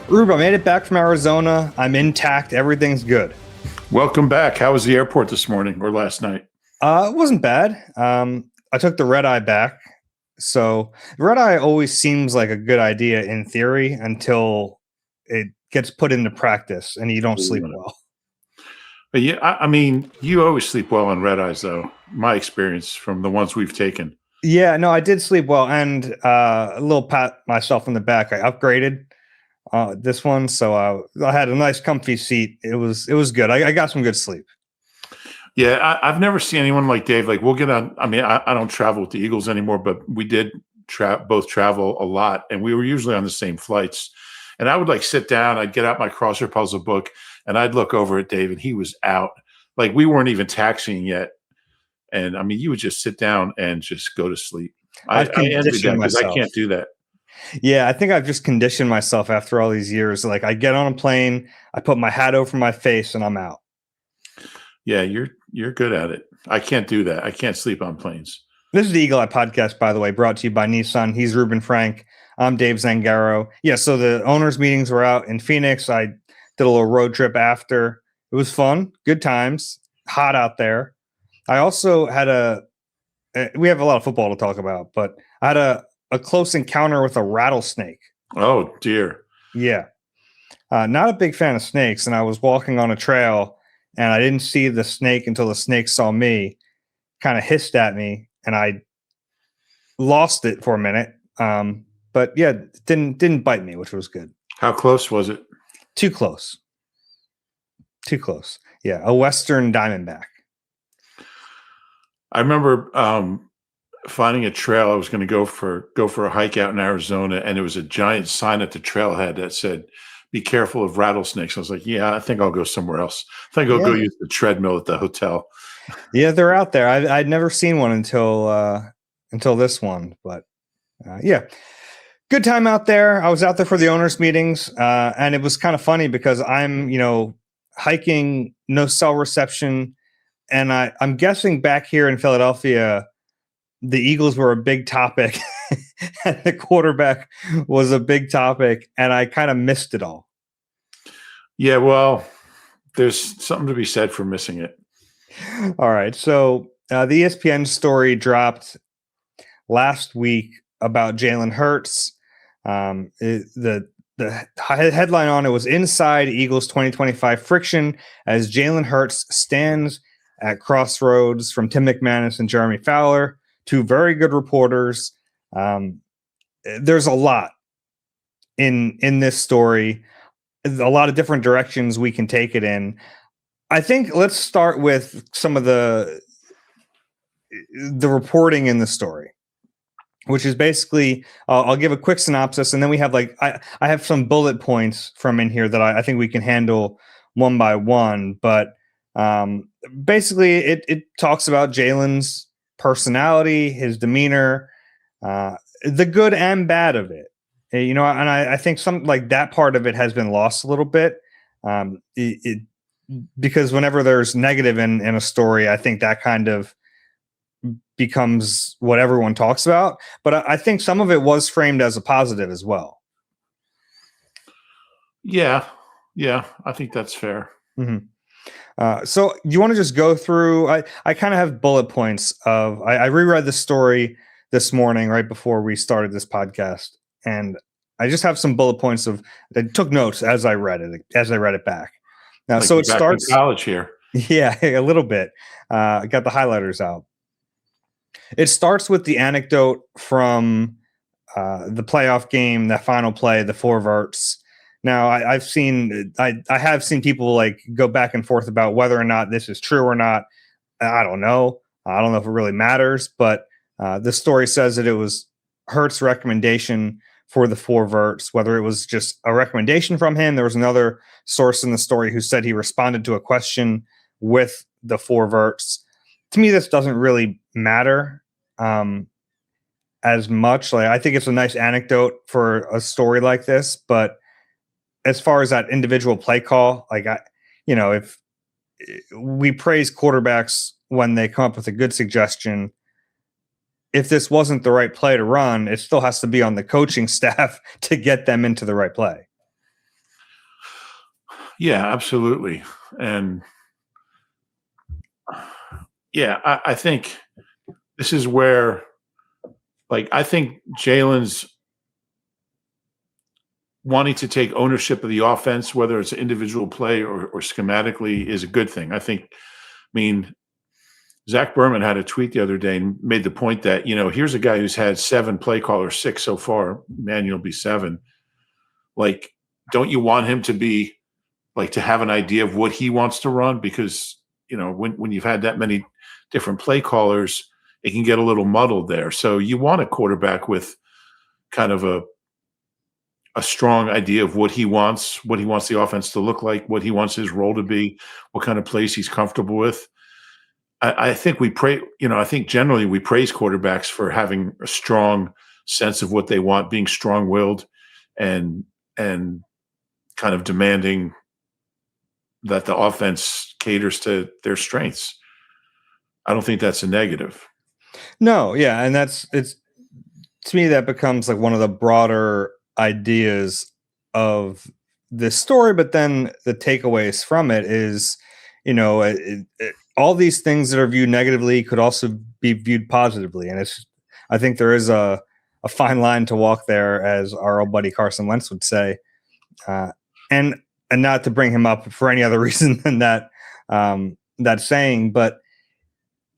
Rube, I made it back from Arizona. I'm intact. Everything's good. Welcome back. How was the airport this morning or last night? It wasn't bad. I took the red eye back. So red eye always seems like a good idea in theory until it gets put into practice and you don't sleep well. But yeah, I mean, you always sleep well on red eyes, though. My experience from the ones we've taken. Yeah, no, I did sleep well, and a little pat myself on the back. I upgraded this one, so I had a nice, comfy seat. It was good. I got some good sleep. Yeah, I've never seen anyone like Dave. Like, we'll get on. I mean, I don't travel with the Eagles anymore, but we did both travel a lot, and we were usually on the same flights. And I would like sit down. I'd get out my crossword puzzle book, and I'd look over at Dave, and he was out. Like, we weren't even taxiing yet. And I mean, you would just sit down and just go to sleep. I envy that because I can't do that. Yeah, I think I've just conditioned myself after all these years. Like, I get on a plane, I put my hat over my face, and I'm out. Yeah, you're good at it. I can't do that. I can't sleep on planes. This is the Eagle Eye Podcast, by the way, brought to you by Nissan. He's Reuben Frank. I'm Dave Zangaro. Yeah, so the owners' meetings were out in Phoenix. I did a little road trip after. It was fun, good times, hot out there. I also had we have a lot of football to talk about, but I had a close encounter with a rattlesnake. Oh, dear. Yeah. Not a big fan of snakes, and I was walking on a trail, and I didn't see the snake until the snake saw me, kind of hissed at me, and I lost it for a minute. But yeah, it didn't bite me, which was good. How close was it? Too close. Too close. Yeah, a Western diamondback. I remember finding a trail. I was going to go for a hike out in Arizona, and there was a giant sign at the trailhead that said, "Be careful of rattlesnakes." I was like, "Yeah, I think I'll go somewhere else. I think I'll go use the treadmill at the hotel." Yeah, they're out there. I'd never seen one until this one, but yeah, good time out there. I was out there for the owners' meetings, and it was kind of funny because I'm hiking, no cell reception. And I'm guessing back here in Philadelphia, the Eagles were a big topic and the quarterback was a big topic, and I kind of missed it all. Yeah, well, there's something to be said for missing it. All right. So the ESPN story dropped last week about Jalen Hurts. The headline on it was Inside Eagles 2025 Friction as Jalen Hurts stands at crossroads, from Tim McManus and Jeremy Fowler, two very good reporters. There's a lot in this story, a lot of different directions we can take it in. I think let's start with some of the reporting in the story, which is basically, I'll give a quick synopsis, and then we have I have some bullet points from in here that I think we can handle one by one, but basically it talks about Jalen's personality, his demeanor, the good and bad of it, and I think some like that part of it has been lost a little bit, because whenever there's negative in a story, I think that kind of becomes what everyone talks about, but I think some of it was framed as a positive as well. Yeah, I think that's fair. Mm-hmm. So you want to just go through, I kind of have bullet points of, I reread the story this morning right before we started this podcast, and I just have some bullet points I took notes as I read it back. Now, so it starts college here. Yeah, a little bit. I got the highlighters out. It starts with the anecdote from the playoff game, that final play, the four verts. Now, I have seen people like go back and forth about whether or not this is true or not. I don't know. I don't know if it really matters, but the story says that it was Hurts' recommendation for the four verts, whether it was just a recommendation from him. There was another source in the story who said he responded to a question with the four verts. To me, this doesn't really matter as much. Like, I think it's a nice anecdote for a story like this, but as far as that individual play call, if we praise quarterbacks when they come up with a good suggestion, if this wasn't the right play to run, it still has to be on the coaching staff to get them into the right play. Yeah, absolutely. And yeah, I think this is where, like, I think Jalen's wanting to take ownership of the offense, whether it's individual play or schematically, is a good thing. I mean, Zach Berman had a tweet the other day and made the point that, here's a guy who's had 7 play callers, 6 so far. Manuel will be 7. Like, don't you want him to be like to have an idea of what he wants to run? Because, when you've had that many different play callers, it can get a little muddled there. So you want a quarterback with kind of a strong idea of what he wants the offense to look like, what he wants his role to be, what kind of plays he's comfortable with. I think I think generally we praise quarterbacks for having a strong sense of what they want, being strong-willed and kind of demanding that the offense caters to their strengths. I don't think that's a negative. No, yeah, and it's to me that becomes like one of the broader ideas of this story, but then the takeaways from it is, all these things that are viewed negatively could also be viewed positively, and I think there is a fine line to walk there, as our old buddy Carson Wentz would say, and not to bring him up for any other reason than that saying, but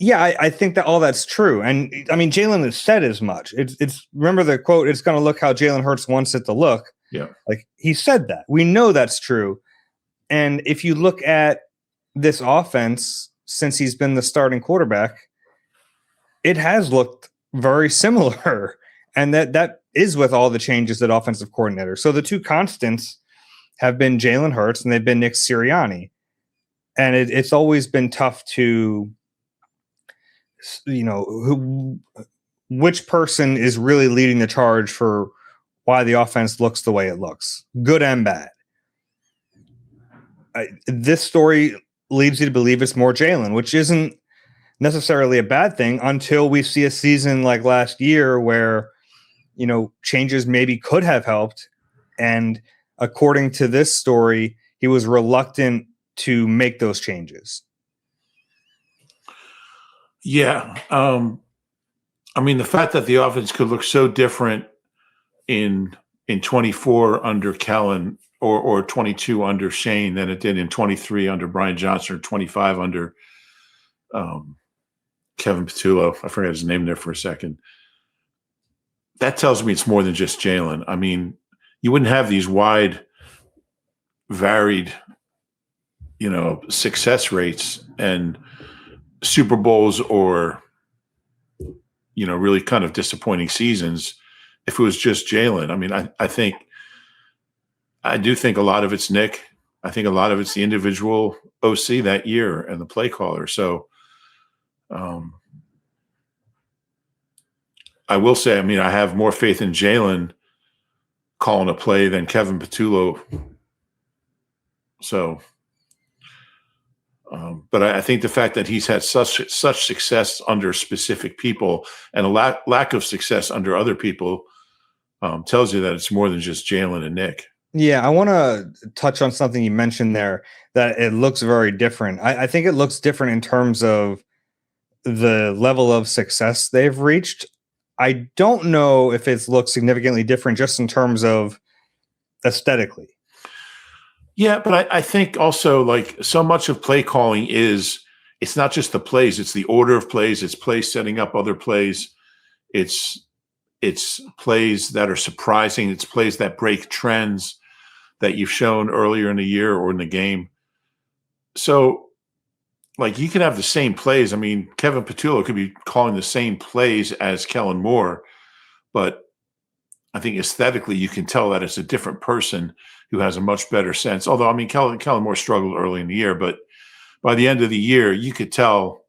yeah, I think that all that's true. And I mean, Jalen has said as much. It's remember the quote, it's going to look how Jalen Hurts wants it to look. Yeah. Like, he said that. We know that's true. And if you look at this offense since he's been the starting quarterback, it has looked very similar. And that is with all the changes at offensive coordinator. So the two constants have been Jalen Hurts and they've been Nick Sirianni. And it's always been tough to, which person is really leading the charge for why the offense looks the way it looks, good and bad. This story leads you to believe it's more Jalen, which isn't necessarily a bad thing until we see a season like last year where, changes maybe could have helped. And according to this story, he was reluctant to make those changes. Yeah. I mean, the fact that the offense could look so different in 24 under Kellen or 22 under Shane than it did in 23 under Brian Johnson or 25 under Kevin Patullo. I forgot his name there for a second. That tells me it's more than just Jalen. I mean, you wouldn't have these wide, varied, success rates and Super Bowls or, really kind of disappointing seasons if it was just Jalen. I mean, I do think a lot of it's Nick. I think a lot of it's the individual OC that year and the play caller. So I will say, I mean, I have more faith in Jalen calling a play than Kevin Patullo. So but I think the fact that he's had such success under specific people and a lack of success under other people tells you that it's more than just Jalen and Nick. Yeah, I want to touch on something you mentioned there, that it looks very different. I think it looks different in terms of the level of success they've reached. I don't know if it's looked significantly different just in terms of aesthetically. Yeah, but I think also, like, so much of play calling it's not just the plays, it's the order of plays, it's plays setting up other plays, it's plays that are surprising, it's plays that break trends that you've shown earlier in the year or in the game. So, like, you can have the same plays. I mean, Kevin Patullo could be calling the same plays as Kellen Moore, but I think aesthetically you can tell that it's a different person who has a much better sense. Although, I mean, Kellen Moore struggled early in the year, but by the end of the year, you could tell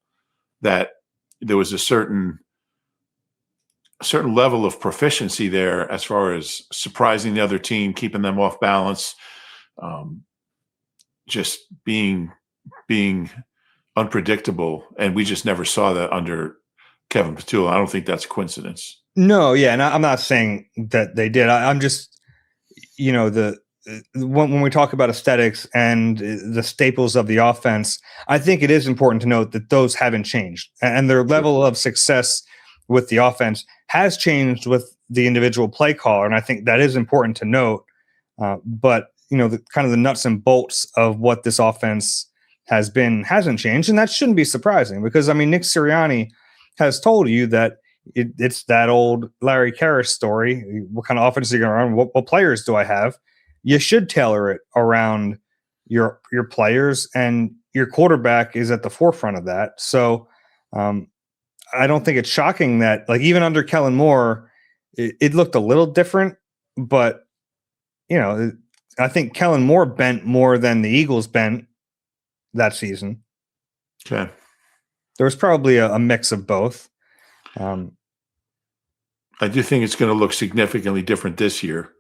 that there was a certain level of proficiency there as far as surprising the other team, keeping them off balance, just being unpredictable. And we just never saw that under Kevin Patullo. I don't think that's a coincidence. No, yeah, and I'm not saying that they did. I'm just, when we talk about aesthetics and the staples of the offense, I think it is important to note that those haven't changed, and their level of success with the offense has changed with the individual play caller. And I think that is important to note. But the kind of the nuts and bolts of what this offense has been hasn't changed, and that shouldn't be surprising because Nick Sirianni has told you that it's that old Larry Karras story. What kind of offense are you going to run? What players do I have? You should tailor it around your players, and your quarterback is at the forefront of that. So I don't think it's shocking that, like, even under Kellen Moore, it looked a little different, but I think Kellen Moore bent more than the Eagles bent that season. Okay. There was probably a mix of both. I do think it's going to look significantly different this year.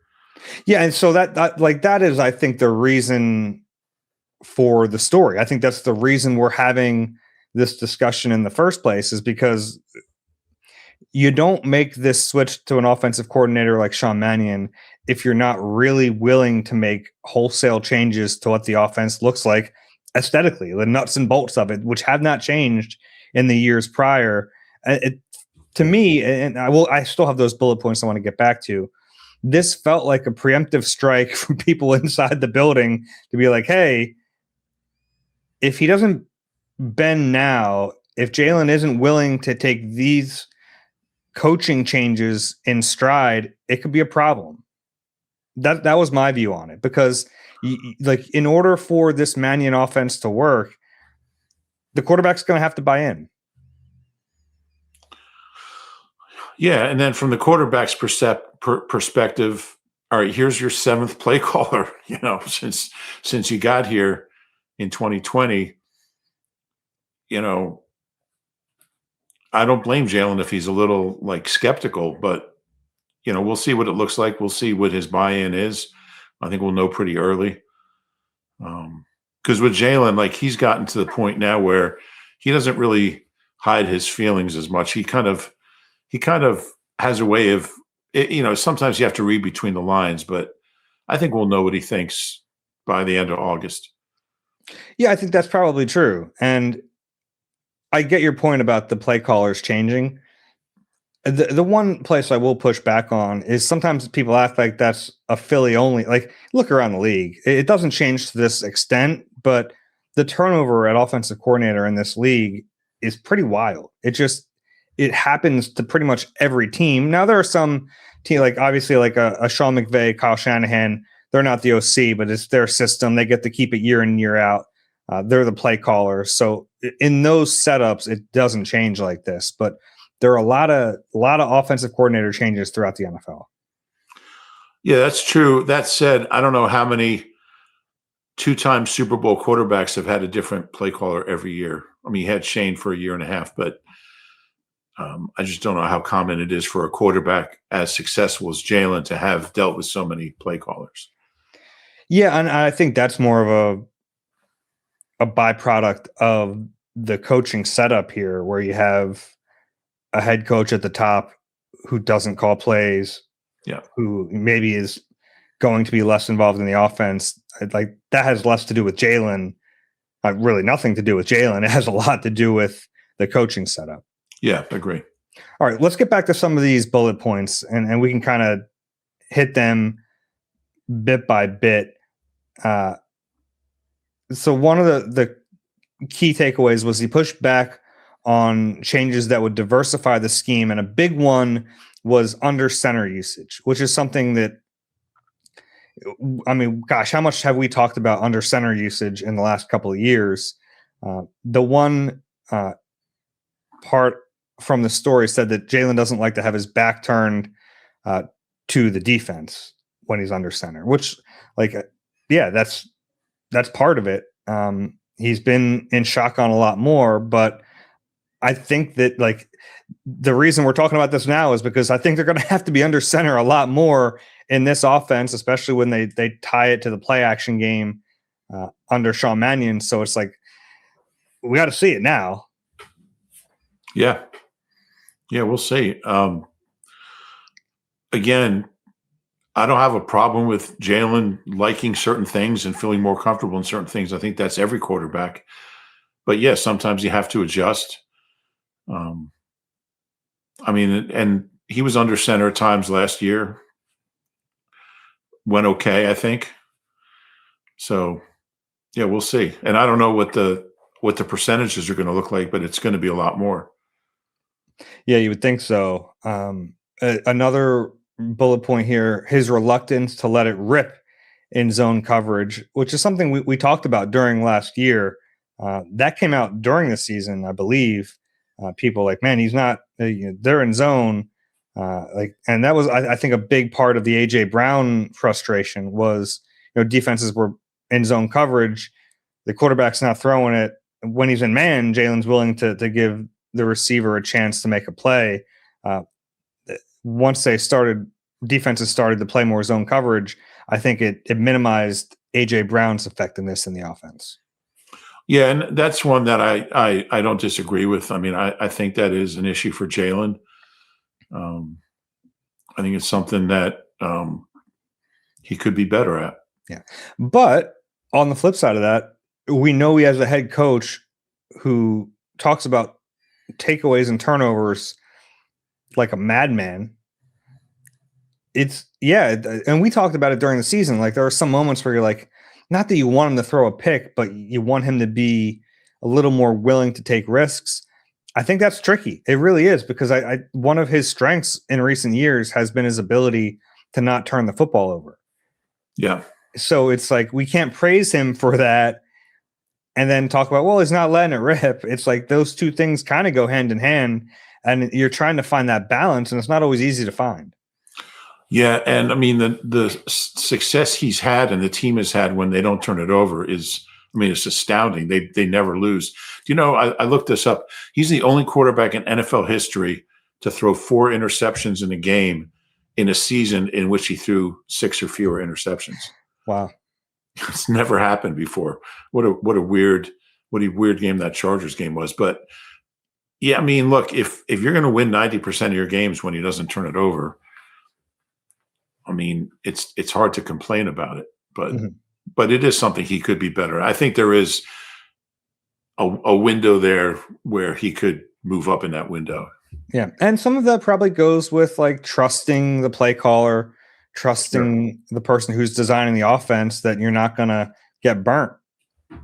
Yeah, and so that is, I think, the reason for the story. I think that's the reason we're having this discussion in the first place, is because you don't make this switch to an offensive coordinator like Sean Mannion if you're not really willing to make wholesale changes to what the offense looks like aesthetically, the nuts and bolts of it, which have not changed in the years prior. To me, and I still have those bullet points I want to get back to. This felt like a preemptive strike from people inside the building to be like, hey, if he doesn't bend now, if Jalen isn't willing to take these coaching changes in stride, it could be a problem. That was my view on it, because in order for this Mannion offense to work, the quarterback's going to have to buy in. Yeah, and then from the quarterback's perspective, all right, here's your seventh play caller. Since you got here in 2020, I don't blame Jalen if he's a little skeptical, but we'll see what it looks like. We'll see what his buy-in is. I think we'll know pretty early. Because with Jalen, he's gotten to the point now where he doesn't really hide his feelings as much. He kind of has a way of, sometimes you have to read between the lines, but I think we'll know what he thinks by the end of August. Yeah, I think that's probably true. And I get your point about the play callers changing. The one place I will push back on is sometimes people act like that's a Philly only. Look around the league. It doesn't change to this extent, but the turnover at offensive coordinator in this league is pretty wild. It happens to pretty much every team. Now, there are some teams, obviously a Sean McVay, Kyle Shanahan, they're not the OC, but it's their system. They get to keep it year in, year out. They're the play callers. So in those setups, it doesn't change like this. But there are a lot of offensive coordinator changes throughout the NFL. Yeah, that's true. That said, I don't know how many two-time Super Bowl quarterbacks have had a different play caller every year. You had Shane for a year and a half, but I just don't know how common it is for a quarterback as successful as Jalen to have dealt with so many play callers. Yeah, and I think that's more of a byproduct of the coaching setup here, where you have a head coach at the top who doesn't call plays, who maybe is going to be less involved in the offense. That has less to do with Jalen, really nothing to do with Jalen. It has a lot to do with the coaching setup. Yeah, agree. All right, let's get back to some of these bullet points, and we can kind of hit them bit by bit. So one of the key takeaways was he pushed back on changes that would diversify the scheme, and a big one was under center usage, which is something that, gosh, how much have we talked about under center usage in the last couple of years? The one part from the story said that Jalen doesn't like to have his back turned to the defense when he's under center, which, that's part of it. He's been in shotgun a lot more, but I think that the reason we're talking about this now is because I think they're going to have to be under center a lot more in this offense, especially when they tie it to the play action game under Sean Mannion. So it's we got to see it now. Yeah, we'll see. Again, I don't have a problem with Jalen liking certain things and feeling more comfortable in certain things. I think that's every quarterback. But yeah, sometimes you have to adjust. Um, I mean, and he was under center at times last year. Went okay, I think. So yeah, we'll see. And I don't know what the percentages are going to look like, but it's going to be a lot more. Yeah, you would think so. Another bullet point here: his reluctance to let it rip in zone coverage, which is something we talked about during last year. That came out during the season, I believe. People like, man, he's not. They're in zone, and that was, I think, a big part of the AJ Brown frustration was, defenses were in zone coverage, the quarterback's not throwing it. When he's in man, Jalen's willing to give the receiver a chance to make a play. Uh, Once defenses started to play more zone coverage, I think it minimized AJ Brown's effectiveness in the offense. Yeah, and that's one that I don't disagree with. I mean, I think that is an issue for Jalen. Um, I think it's something that he could be better at. Yeah. But on the flip side of that, we know he has a head coach who talks about takeaways and turnovers like a madman. And we talked about it during the season. Like, there are some moments where you're like, not that you want him to throw a pick, but you want him to be a little more willing to take risks. I think that's tricky. It really is, because I one of his strengths in recent years has been his ability to not turn the football over. Yeah. So it's like, we can't praise him for that and then talk about, well, he's not letting it rip. It's like those two things kind of go hand in hand, and you're trying to find that balance, and it's not always easy to find. Yeah, and I mean the success he's had and the team has had when they don't turn it over is, I mean, it's astounding. They never lose. I looked this up. He's the only quarterback in NFL history to throw 4 interceptions in a game in a season in which he threw 6 or fewer interceptions. Wow. It's never happened before. What a weird game that Chargers game was. But yeah, I mean, look, if you're going to win 90% of your games when he doesn't turn it over, I mean, it's hard to complain about it, but it is something he could be better. I think there is a window there where he could move up in that window. Yeah, and some of that probably goes with like trusting the play caller, trusting the person who's designing the offense that you're not going to get burnt.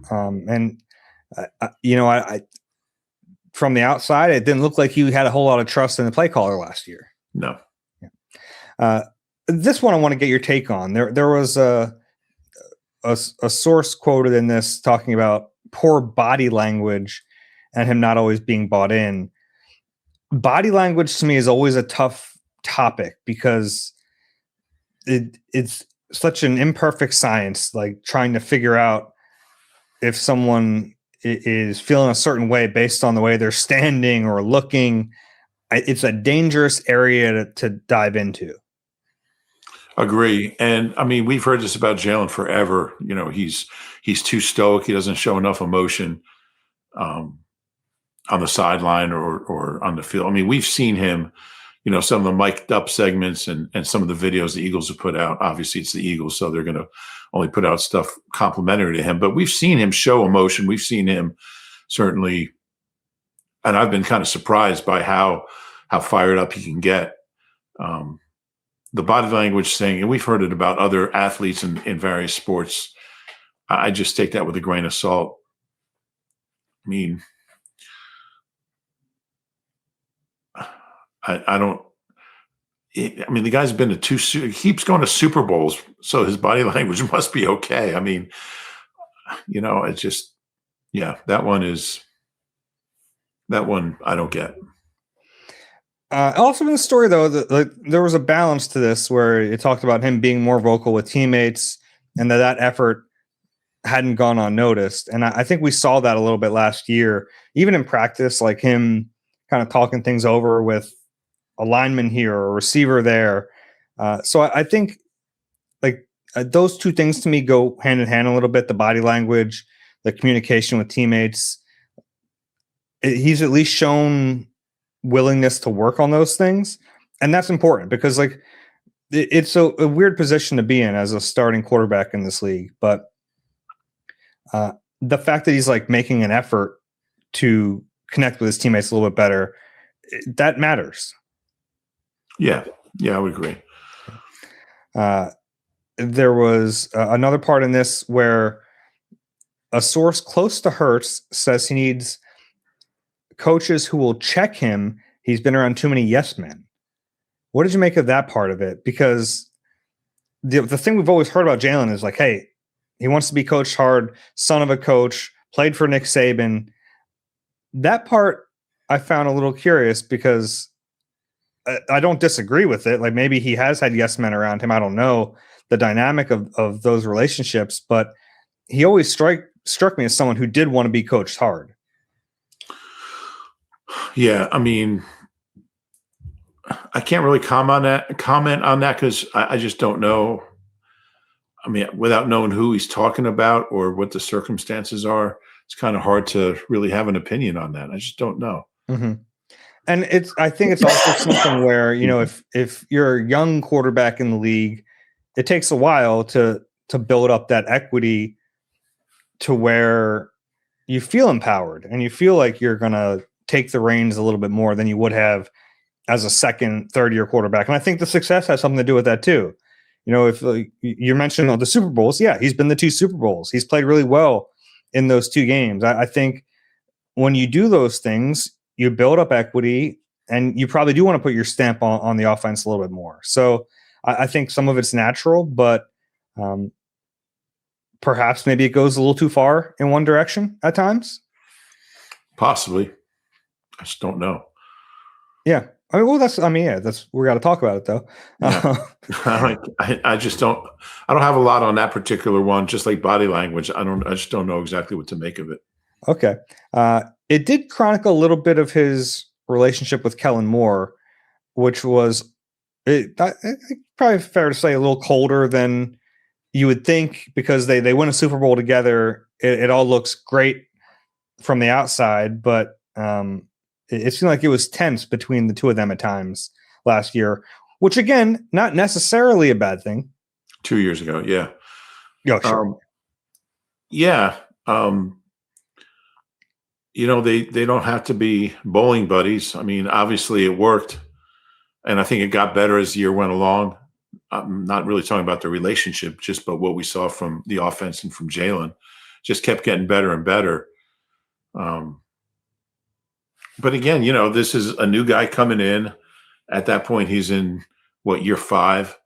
I from the outside, it didn't look like he had a whole lot of trust in the play caller last year. No. Yeah. This one I want to get your take on. There was a source quoted in this talking about poor body language and him not always being bought in. Body language to me is always a tough topic because it's such an imperfect science, like trying to figure out if someone is feeling a certain way based on the way they're standing or looking. It's a dangerous area to dive into. Agree. And I mean, we've heard this about Jalen forever. He's too stoic. He doesn't show enough emotion on the sideline or on the field. I mean, we've seen him, some of the mic'd up segments and some of the videos the Eagles have put out. Obviously, it's the Eagles, so they're going to only put out stuff complimentary to him. But we've seen him show emotion. We've seen him certainly, and I've been kind of surprised by how fired up he can get. The body language thing, and we've heard it about other athletes in various sports. I just take that with a grain of salt. I mean, I don't. I mean, the guy's been to he keeps going to Super Bowls, so his body language must be okay. I mean, it's just, that one I don't get. Also in the story, though, there was a balance to this where it talked about him being more vocal with teammates and that effort hadn't gone unnoticed. And I think we saw that a little bit last year, even in practice, like him kind of talking things over with a lineman here or a receiver there. So I think like those two things to me go hand in hand a little bit, the body language, the communication with teammates. He's at least shown willingness to work on those things, and that's important because like it's a weird position to be in as a starting quarterback in this league, but the fact that he's like making an effort to connect with his teammates a little bit better, that matters. Yeah, I would agree. There was another part in this where a source close to Hurts says he needs coaches who will check him. He's been around too many yes men. What did you make of that part of it? Because the thing we've always heard about Jalen is like, hey, he wants to be coached hard, son of a coach, played for Nick Saban. That part I found a little curious because I don't disagree with it. Like maybe he has had yes men around him. I don't know the dynamic of those relationships, but he always struck me as someone who did want to be coached hard. Yeah, I mean, I can't really comment on that because I just don't know. I mean, without knowing who he's talking about or what the circumstances are, it's kind of hard to really have an opinion on that. I just don't know. Mm-hmm. And I think it's also something where, you know, if you're a young quarterback in the league, it takes a while to build up that equity to where you feel empowered and you feel like you're going to take the reins a little bit more than you would have as a second, third year quarterback. And I think the success has something to do with that too. You know, if you mentioned the Super Bowls, yeah, he's been the 2 Super Bowls. He's played really well in those 2 games. I think when you do those things, you build up equity and you probably do want to put your stamp on the offense a little bit more. So I think some of it's natural, but perhaps maybe it goes a little too far in one direction at times. Possibly. I just don't know. Yeah. I mean, that's we got to talk about it though. Yeah. I just don't. I don't have a lot on that particular one. Just like body language, I just don't know exactly what to make of it. Okay. It did chronicle a little bit of his relationship with Kellen Moore, which was probably fair to say a little colder than you would think because they win a Super Bowl together. It all looks great from the outside, but it seemed like it was tense between the two of them at times last year, which again, not necessarily a bad thing. 2 years ago. Yeah. Yeah. Sure. Yeah. You know, they don't have to be bowling buddies. I mean, obviously it worked and I think it got better as the year went along. I'm not really talking about the relationship, just but what we saw from the offense and from Jalen just kept getting better and better. But again, you know, this is a new guy coming in. At that point, he's in year 5.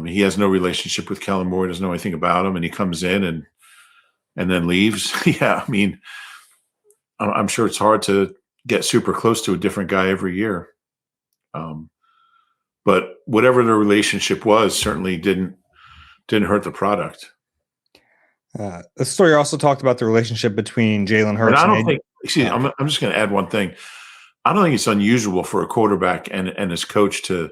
He has no relationship with Kellen Moore. Doesn't know anything about him, and he comes in and then leaves. Yeah, I mean, I'm sure it's hard to get super close to a different guy every year. But whatever the relationship was, certainly didn't hurt the product. The story also talked about the relationship between Jalen Hurts. And I don't think. Excuse me, I'm just going to add one thing. I don't think it's unusual for a quarterback and his coach to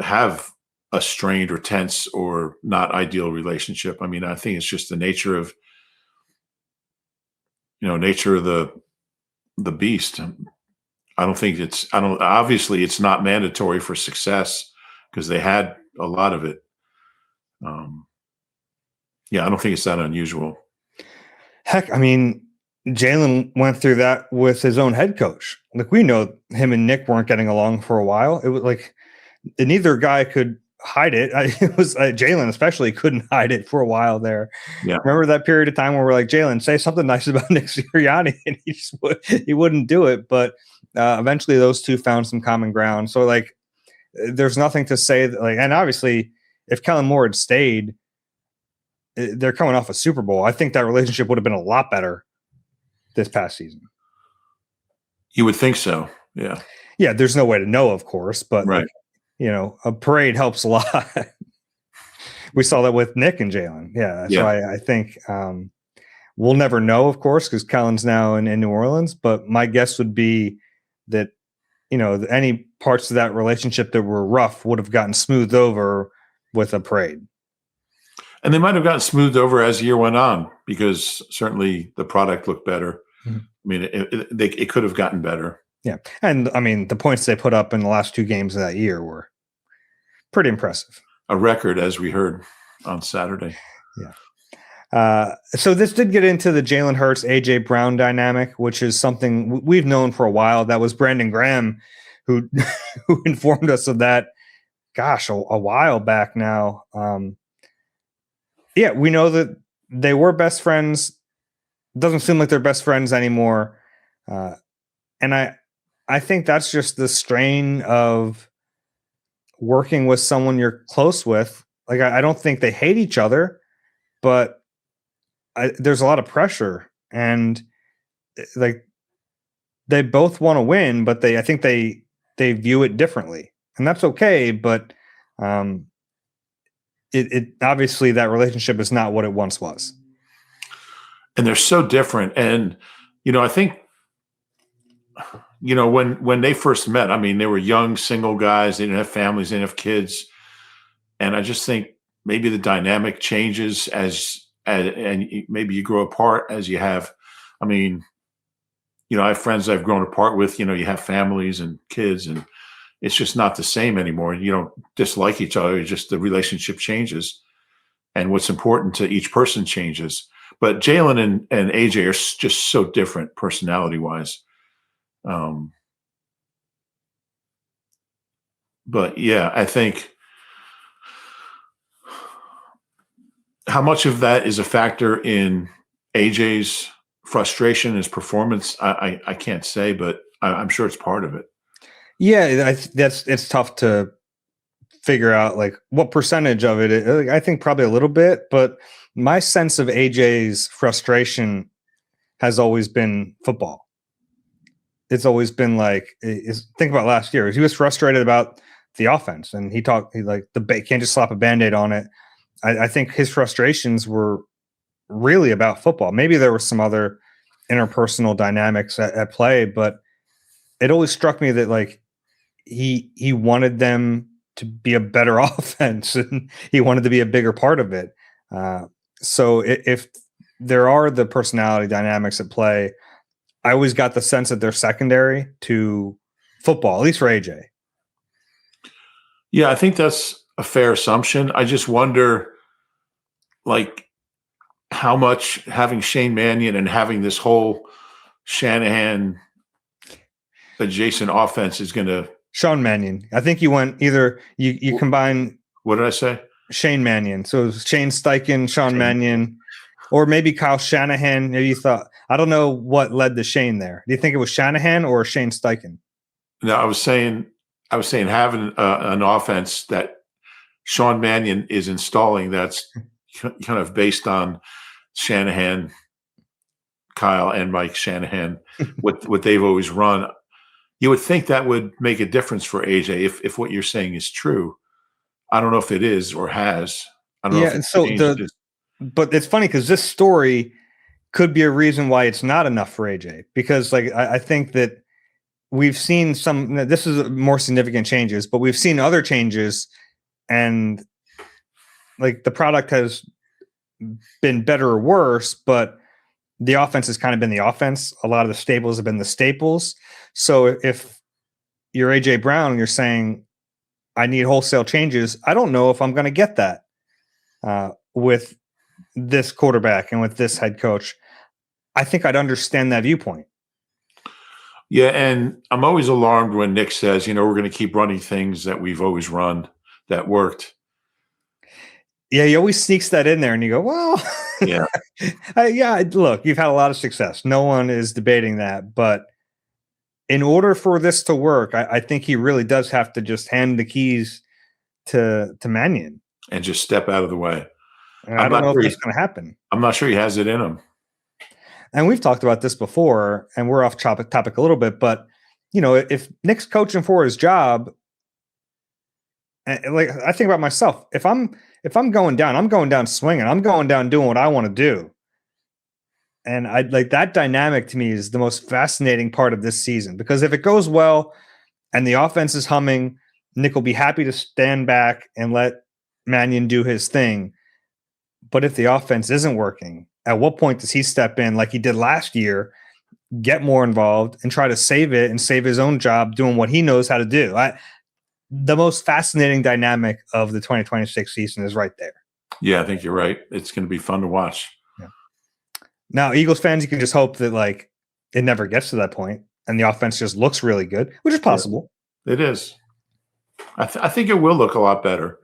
have a strained or tense or not ideal relationship. I mean, I think it's just the nature of the beast. Obviously it's not mandatory for success because they had a lot of it. I don't think it's that unusual. Heck, I mean, Jalen went through that with his own head coach. Like, we know him and Nick weren't getting along for a while. It was like neither guy could hide it. It was Jalen especially couldn't hide it for a while there. Yeah. Remember that period of time where we're like, Jalen, say something nice about Nick Sirianni, and he wouldn't do it. But eventually those two found some common ground. So like, there's nothing to say that, like, and obviously if Kellen Moore had stayed, they're coming off a Super Bowl. I think that relationship would have been a lot better this past season. You would think so. Yeah. Yeah. There's no way to know, of course, but right. Like, you know, a parade helps a lot. We saw that with Nick and Jalen. Yeah. So I think we'll never know, of course, because Kellen's now in New Orleans, but my guess would be that, you know, any parts of that relationship that were rough would have gotten smoothed over with a parade. And they might have gotten smoothed over as the year went on because certainly the product looked better. Mm-hmm. I mean, it could have gotten better. Yeah. And I mean, the points they put up in the last 2 games of that year were pretty impressive. A record, as we heard on Saturday. Yeah. So this did get into the Jalen Hurts, AJ Brown dynamic, which is something we've known for a while. That was Brandon Graham who informed us of that. Gosh, a while back now. Yeah, we know that they were best friends. Doesn't seem like they're best friends anymore. And I think that's just the strain of working with someone you're close with. Like, I don't think they hate each other, but there's a lot of pressure, and like they both want to win, but I think they view it differently, and that's okay. But it obviously that relationship is not what it once was. And they're so different. And, I think, when they first met, I mean, they were young, single guys. They didn't have families, they didn't have kids. And I just think maybe the dynamic changes and maybe you grow apart as you have. I mean, I have friends I've grown apart with, you have families and kids, and it's just not the same anymore. You don't dislike each other. It's just the relationship changes, and what's important to each person changes. But Jalen and AJ are just so different personality wise. But yeah, I think how much of that is a factor in AJ's frustration, his performance, I can't say, but I'm sure it's part of it. Yeah, it's tough to figure out like what percentage of it. I think probably a little bit, but my sense of AJ's frustration has always been football. It's always been like, think about last year. He was frustrated about the offense, and he like can't just slap a Band-Aid on it. I think his frustrations were really about football. Maybe there were some other interpersonal dynamics at play, but it always struck me that like he wanted them to be a better offense, and he wanted to be a bigger part of it. So if there are the personality dynamics at play, I always got the sense that they're secondary to football, at least for AJ. Yeah, I think that's a fair assumption. I just wonder, like, how much having Shane Mannion and having this whole Shanahan adjacent offense is going to. Sean Mannion. I think you went either you combine. What did I say? Shane Mannion. So it was Shane Steichen, Sean Mannion, or maybe Kyle Shanahan. Maybe you thought, I don't know what led to Shane there. Do you think it was Shanahan or Shane Steichen? No, I was saying having an offense that Sean Mannion is installing that's kind of based on Shanahan, Kyle, and Mike Shanahan, what they've always run. You would think that would make a difference for AJ if what you're saying is true. I don't know if it is or has. I don't know. If so but it's funny because this story could be a reason why it's not enough for AJ, because like I think that we've seen this is more significant changes, but we've seen other changes, and like the product has been better or worse, but the offense has kind of been the offense. A lot of the staples have been the staples. So if you're AJ Brown and you're saying, I need wholesale changes, I don't know if I'm going to get that with this quarterback and with this head coach. I think I'd understand that viewpoint. Yeah, and I'm always alarmed when Nick says, we're going to keep running things that we've always run that worked. Yeah, he always sneaks that in there, and you go, well, yeah. Yeah, look, you've had a lot of success. No one is debating that. But in order for this to work, I think he really does have to just hand the keys to Mannion. And just step out of the way. And I don't know if that's going to happen. I'm not sure he has it in him. And we've talked about this before, and we're off topic a little bit, but, if Nick's coaching for his job, like I think about myself, if I'm going down, I'm going down swinging. I'm going down doing what I want to do. And I like that dynamic to me is the most fascinating part of this season, because if it goes well and the offense is humming, Nick will be happy to stand back and let Mannion do his thing. But if the offense isn't working, at what point does he step in like he did last year, get more involved and try to save it and save his own job doing what he knows how to do? the most fascinating dynamic of the 2026 season is right there. Yeah, I think you're right. It's going to be fun to watch. Yeah. Now, Eagles fans, you can just hope that like it never gets to that point and the offense just looks really good, which is possible. Yeah, it is. I think it will look a lot better.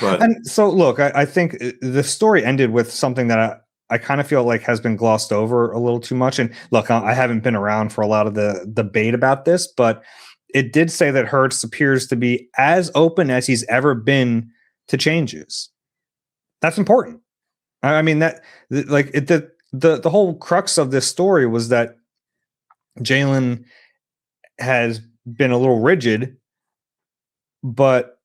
But and so, look, I think the story ended with something that I kind of feel like has been glossed over a little too much. And look, I haven't been around for a lot of the debate about this, but it did say that Hurts appears to be as open as he's ever been to changes. That's important. I mean, that like the whole crux of this story was that Jalen has been a little rigid, but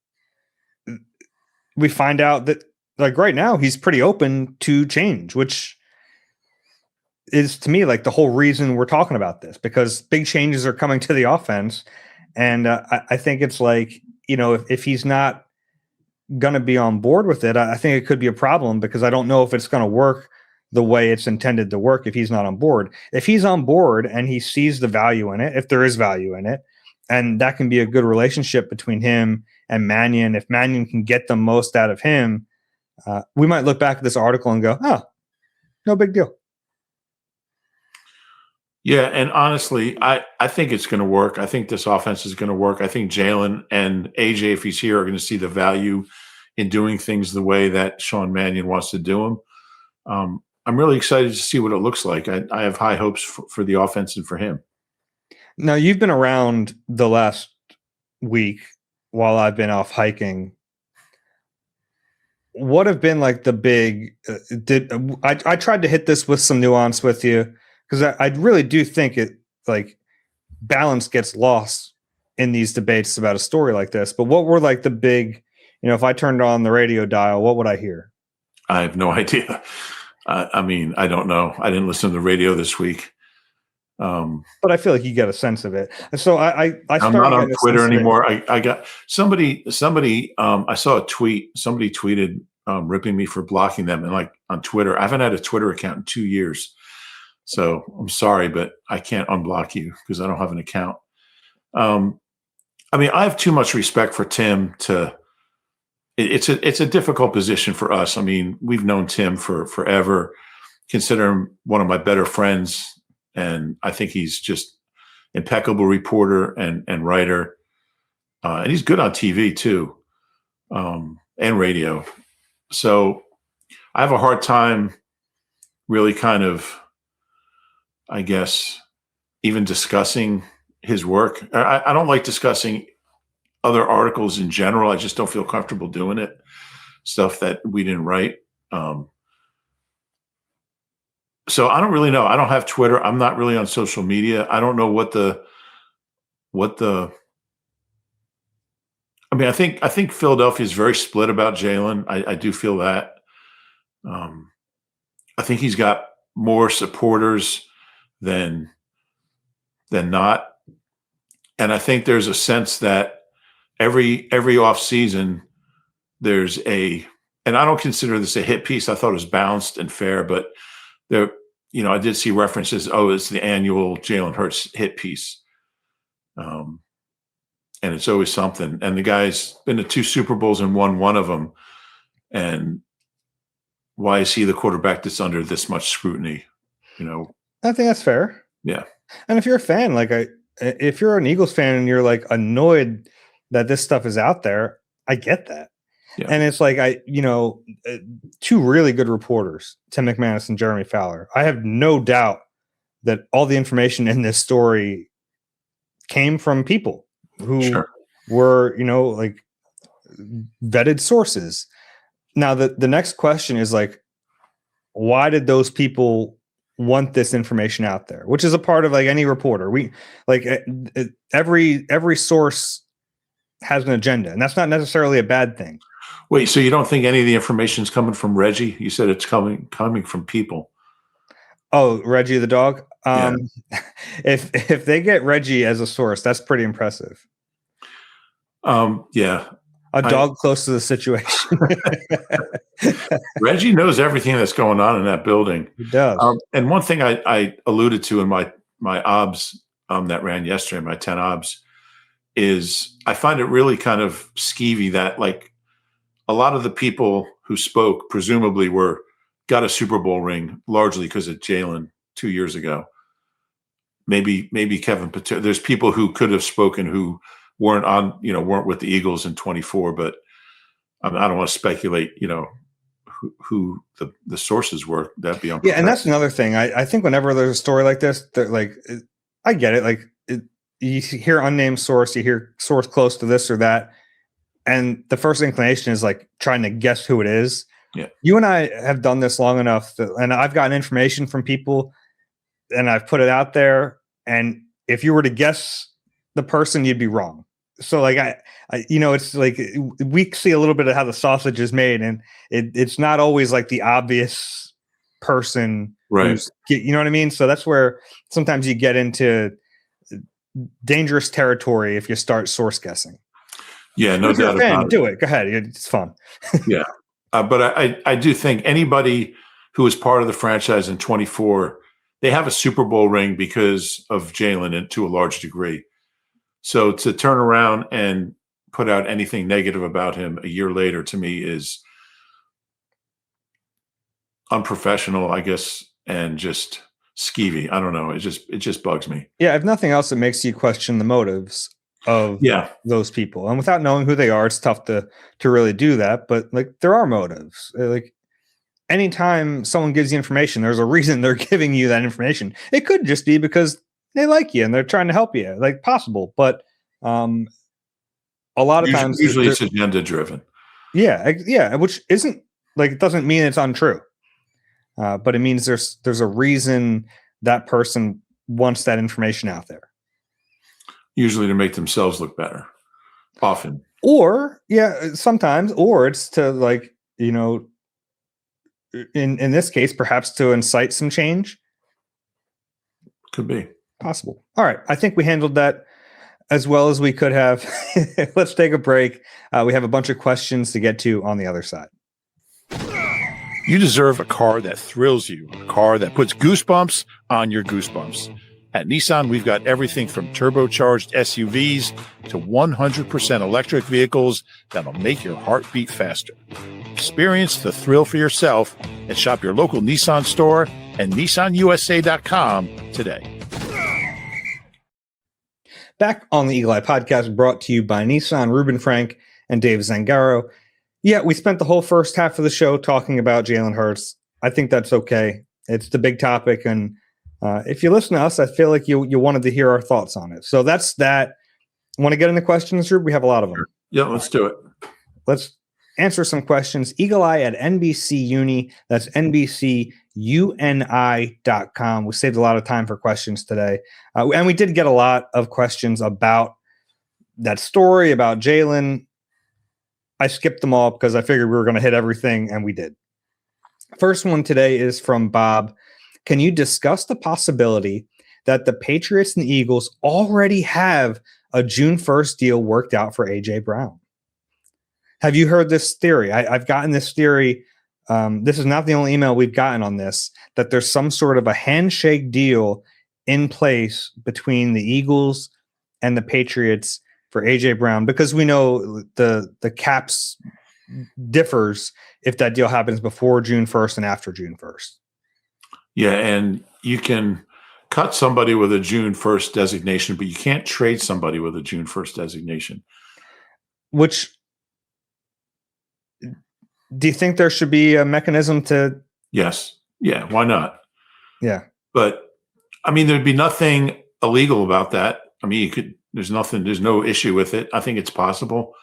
we find out that like right now he's pretty open to change, which is to me like the whole reason we're talking about this, because big changes are coming to the offense. And I think it's like, if he's not going to be on board with it, I think it could be a problem, because I don't know if it's going to work the way it's intended to work if he's not on board. If he's on board and he sees the value in it, if there is value in it, and that can be a good relationship between him and Mannion, if Mannion can get the most out of him, we might look back at this article and go, oh, no big deal. Yeah, and honestly, I think it's going to work. I think this offense is going to work. I think Jalen and AJ, if he's here, are going to see the value in doing things the way that Sean Mannion wants to do them. I'm really excited to see what it looks like. I have high hopes for the offense and for him. Now, you've been around the last week while I've been off hiking. What have been like the big I tried to hit this with some nuance with you, because I really do think it like balance gets lost in these debates about a story like this. But what were like the big, if I turned on the radio dial, what would I hear? I have no idea. I mean, I don't know. I didn't listen to the radio this week. But I feel like you get a sense of it. So I'm not on Twitter anymore. I got somebody, I saw a tweet. Somebody tweeted ripping me for blocking them. And like on Twitter, I haven't had a Twitter account in 2 years. So I'm sorry, but I can't unblock you because I don't have an account. I mean, I have too much respect for Tim it's a difficult position for us. I mean, we've known Tim for forever, consider him one of my better friends. And I think he's just impeccable reporter and writer. And he's good on TV too, and radio. So I have a hard time really kind of, I guess, even discussing his work. I don't like discussing other articles in general. I just don't feel comfortable doing it. Stuff that we didn't write. So I don't really know. I don't have Twitter. I'm not really on social media. I don't know what the I mean, I think Philadelphia is very split about Jalen. I do feel that. I think he's got more supporters than not. And I think there's a sense that every off season there's and I don't consider this a hit piece. I thought it was balanced and fair, but there, I did see references. Oh, it's the annual Jalen Hurts hit piece. And it's always something. And the guy's been to 2 Super Bowls and won one of them. And why is he the quarterback that's under this much scrutiny? I think that's fair. Yeah. And if you're a fan, if you're an Eagles fan and you're like annoyed that this stuff is out there, I get that. Yeah. And it's like, 2 really good reporters, Tim McManus and Jeremy Fowler. I have no doubt that all the information in this story came from people who were, like vetted sources. Now, the next question is like, why did those people want this information out there? Which is a part of like any reporter. We like every source has an agenda, and that's not necessarily a bad thing. Wait, so you don't think any of the information is coming from Reggie? You said it's coming from people. Oh, Reggie the dog. Yeah. If they get Reggie as a source, that's pretty impressive. Yeah. A dog close to the situation. Reggie knows everything that's going on in that building. He does. And one thing I alluded to in my OBS that ran yesterday, my 10 OBS, is I find it really kind of skeevy that like a lot of the people who spoke presumably got a Super Bowl ring largely because of Jalen 2 years ago. Maybe Kevin Patel. There's people who could have spoken who weren't with the Eagles in 24, but I don't want to speculate, who the sources were. That'd be unprofessional. Yeah, and that's another thing. I think whenever there's a story like this, I get it. Like you hear unnamed source, you hear source close to this or that, and the first inclination is like trying to guess who it is. Yeah, you and I have done this long enough, and I've gotten information from people, and I've put it out there. And if you were to guess the person, you'd be wrong. So like I it's like we see a little bit of how the sausage is made, and it's not always like the obvious person, right? You know what I mean? So that's where sometimes you get into dangerous territory if you start source guessing. Yeah, no doubt about it. Do it. Go ahead. It's fun. Yeah, but I do think anybody who was part of the franchise in 24, they have a Super Bowl ring because of Jalen, and to a large degree. So to turn around and put out anything negative about him a year later, to me, is unprofessional, I guess, and just skeevy. I don't know. It just bugs me. Yeah, if nothing else, it makes you question the motives of those people. And without knowing who they are, it's tough to really do that. But like, there are motives. Like, anytime someone gives you information, there's a reason they're giving you that information. It could just be because they like you and they're trying to help you, like possible. But a lot of times, usually it's agenda driven. Yeah, which isn't like, it doesn't mean it's untrue, but it means there's a reason that person wants that information out there. Usually to make themselves look better, often. Or sometimes, or it's to like, in this case, perhaps to incite some change. Could be possible. All right. I think we handled that as well as we could have. Let's take a break. We have a bunch of questions to get to on the other side. You deserve a car that thrills you, a car that puts goosebumps on your goosebumps. At Nissan, we've got everything from turbocharged SUVs to 100% electric vehicles that'll make your heart beat faster. Experience the thrill for yourself and shop your local Nissan store and nissanusa.com today. Back on the Eagle Eye Podcast, brought to you by Nissan, Reuben Frank, and Dave Zangaro. Yeah, we spent the whole first half of the show talking about Jalen Hurts. I think that's okay. It's the big topic, and if you listen to us, I feel like you wanted to hear our thoughts on it. So that's that. Want to get into questions, Rube? We have a lot of them. Yeah, let's do it. Let's answer some questions. Eagle Eye at NBC Uni. That's NBCUNI.com. We saved a lot of time for questions today. And we did get a lot of questions about that story, about Jalen. I skipped them all because I figured we were going to hit everything, and we did. First one today is from Bob. Can you discuss the possibility that the Patriots and the Eagles already have a June 1st deal worked out for A.J. Brown? Have you heard this theory? I've gotten this theory. This is not the only email we've gotten on this, that there's some sort of a handshake deal in place between the Eagles and the Patriots for A.J. Brown, because we know the caps differs if that deal happens before June 1st and after June 1st. Yeah, and you can cut somebody with a June 1st designation, but you can't trade somebody with a June 1st designation. Which, do you think there should be a mechanism to? Yes. Yeah, why not? Yeah. But, I mean, there'd be nothing illegal about that. I mean, there's no issue with it. I think it's possible.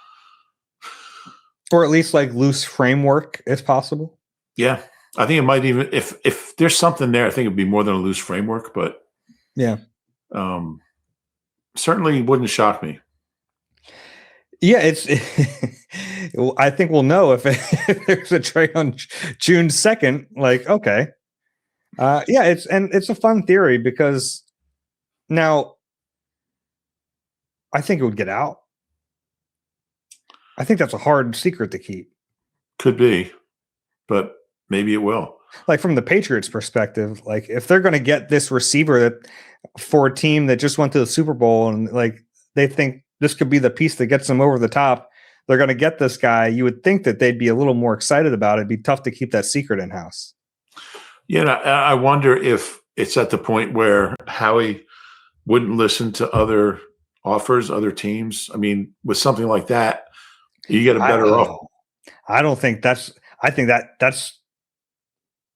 Or at least like loose framework is possible. Yeah. I think it might even, if there's something there, I think it'd be more than a loose framework, but yeah, certainly wouldn't shock me. Yeah, I think we'll know if there's a trade on June 2nd. Like, okay, yeah, it's a fun theory because now I think it would get out. I think that's a hard secret to keep. Could be, but maybe it will. Like from the Patriots' perspective, like if they're going to get this receiver that for a team that just went to the Super Bowl and like they think this could be the piece that gets them over the top. They're going to get this guy. You would think that they'd be a little more excited about it. It'd be tough to keep that secret in house. Yeah, and I wonder if it's at the point where Howie wouldn't listen to other offers, other teams. I mean, with something like that, you get a better offer. I don't think that's. I think that's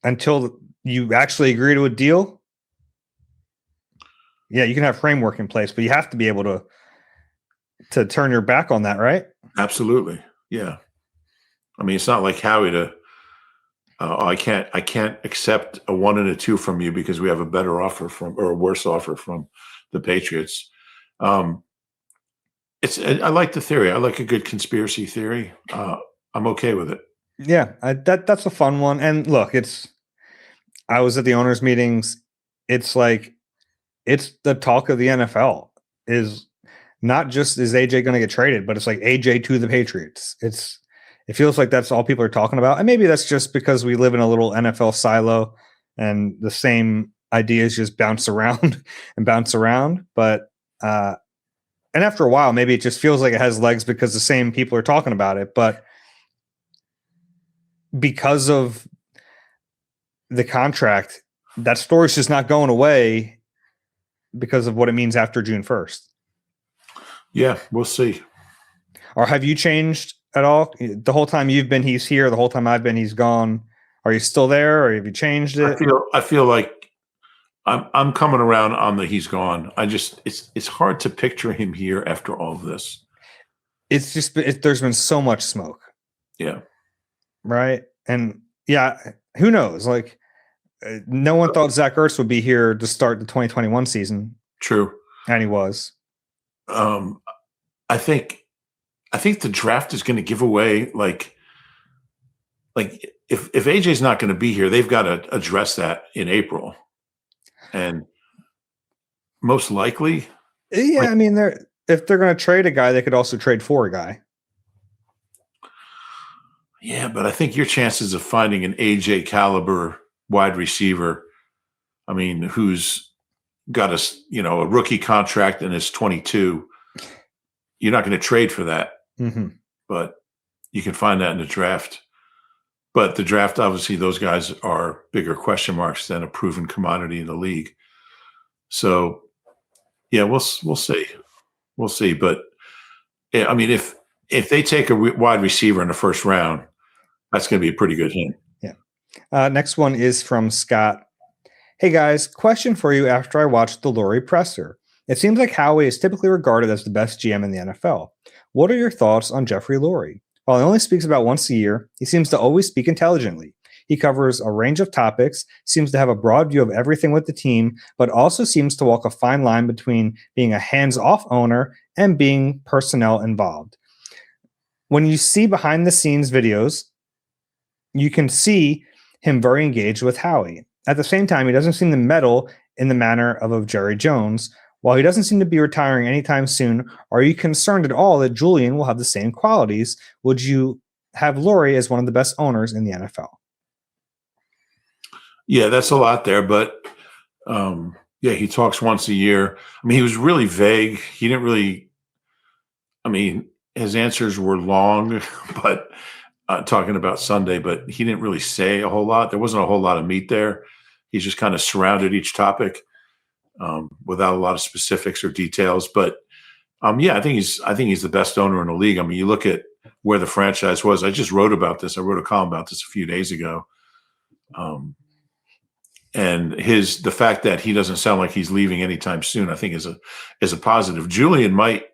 until you actually agree to a deal. Yeah, you can have framework in place, but you have to be able to turn your back on that, right? Absolutely. Yeah. I mean, it's not like Howie to, I can't accept a 1 and a 2 from you because we have a better offer or a worse offer from the Patriots. I like the theory. I like a good conspiracy theory. I'm okay with it. Yeah, that's a fun one. And look, I was at the owners' meetings. It's like, it's the talk of the NFL is not just is AJ going to get traded, but it's like AJ to the Patriots. It feels like that's all people are talking about. And maybe that's just because we live in a little NFL silo and the same ideas just bounce around and bounce around. But, and after a while, maybe it just feels like it has legs because the same people are talking about it. But because of the contract, that story's just not going away because of what it means after June 1st. Yeah, we'll see. Or have you changed at all? The whole time you've been, he's here. The whole time I've been, he's gone. Are you still there, or have you changed it? I feel like I'm coming around on the he's gone. It's hard to picture him here after all of this. It's just there's been so much smoke. Yeah. Right. And yeah, who knows? Like, no one thought Zach Ertz would be here to start the 2021 season. True. And he was. I think the draft is going to give away like if AJ's not going to be here, they've got to address that in April, and most likely, yeah. I mean, if they're going to trade a guy, they could also trade for a guy. Yeah, but I think your chances of finding an AJ caliber wide receiver, I mean, who's got a rookie contract and is 22. You're not going to trade for that, but you can find that in the draft. But the draft, obviously, those guys are bigger question marks than a proven commodity in the league. So, yeah, we'll see. We'll see. But, yeah, I mean, if they take a wide receiver in the first round, that's going to be a pretty good hint. Yeah. Next one is from Scott. Hey, guys, question for you after I watched the Lurie presser. It seems like Howie is typically regarded as the best GM in the NFL. What are your thoughts on Jeffrey Lurie? While he only speaks about once a year, he seems to always speak intelligently. He covers a range of topics, seems to have a broad view of everything with the team, but also seems to walk a fine line between being a hands-off owner and being personnel involved. When you see behind-the-scenes videos, you can see him very engaged with Howie. At the same time, he doesn't seem to meddle in the manner of Jerry Jones. While he doesn't seem to be retiring anytime soon, are you concerned at all that Julian will have the same qualities? Would you have Lurie as one of the best owners in the NFL? Yeah, that's a lot there, but yeah, he talks once a year. I mean, he was really vague. He didn't really, I mean, his answers were long, but talking about Sunday, but he didn't really say a whole lot. There wasn't a whole lot of meat there. He's just kind of surrounded each topic. Without a lot of specifics or details, but yeah, I think he's the best owner in the league. I mean, you look at where the franchise was. I just wrote about this. I wrote a column about this a few days ago, and the fact that he doesn't sound like he's leaving anytime soon, I think is a positive. Julian might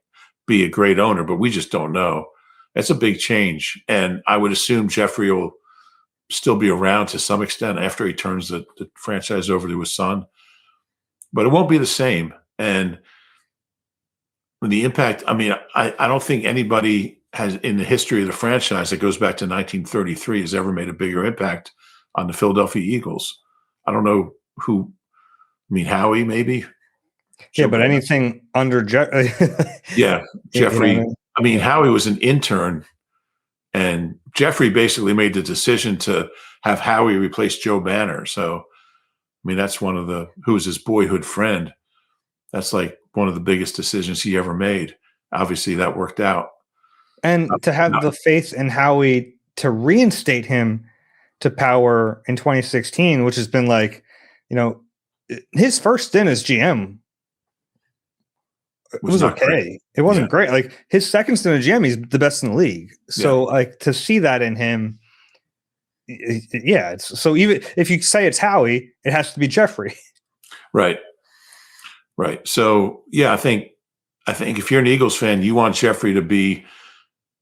be a great owner, but we just don't know. It's a big change, and I would assume Jeffrey will still be around to some extent after he turns the franchise over to his son. But it won't be the same. And the impact, I mean, I don't think anybody has in the history of the franchise that goes back to 1933 has ever made a bigger impact on the Philadelphia Eagles. I don't know who, I mean, Howie maybe. Yeah, but anything under yeah, Jeffrey. I mean, Howie was an intern, and Jeffrey basically made the decision to have Howie replace Joe Banner. So, I mean, that's who was his boyhood friend. That's like one of the biggest decisions he ever made. obviously that worked out. And to have the faith in Howie to reinstate him to power in 2016, which has been like, his first stint as GM was okay. Great. It wasn't great. Like his second stint as GM, he's the best in the league. So like to see that in him, so even if you say it's Howie, it has to be Jeffrey. Right. So I think if you're an Eagles fan, you want Jeffrey to be,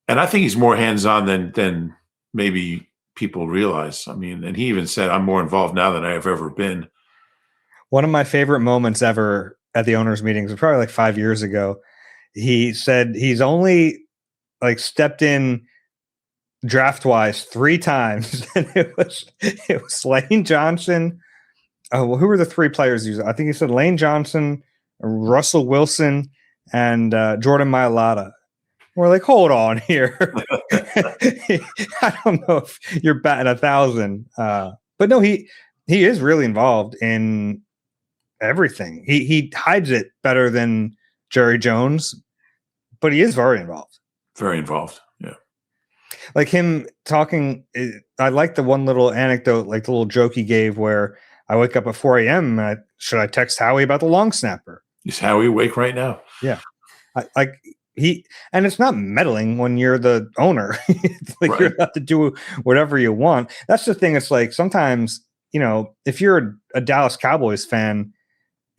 and I think he's more hands-on than maybe people realize. I mean, and he even said, "I'm more involved now than I have ever been." One of my favorite moments ever at the owners' meetings was probably like 5 years ago. He said he's only like stepped in draft-wise 3 times, and it was Lane Johnson. Oh, who were the 3 players using? I think he said Lane Johnson, Russell Wilson, and Jordan Mailata. We're like, hold on here. I don't know if you're batting 1,000, but no, he is really involved in everything. He hides it better than Jerry Jones, but he is very involved. Very involved. Yeah. Like him talking. I like the one little anecdote, like the little joke he gave where I wake up at 4 a.m. and should I text Howie about the long snapper? Is Howie awake right now? Yeah. And it's not meddling when you're the owner. Like you're allowed to do whatever you want. That's the thing. It's like sometimes, if you're a Dallas Cowboys fan,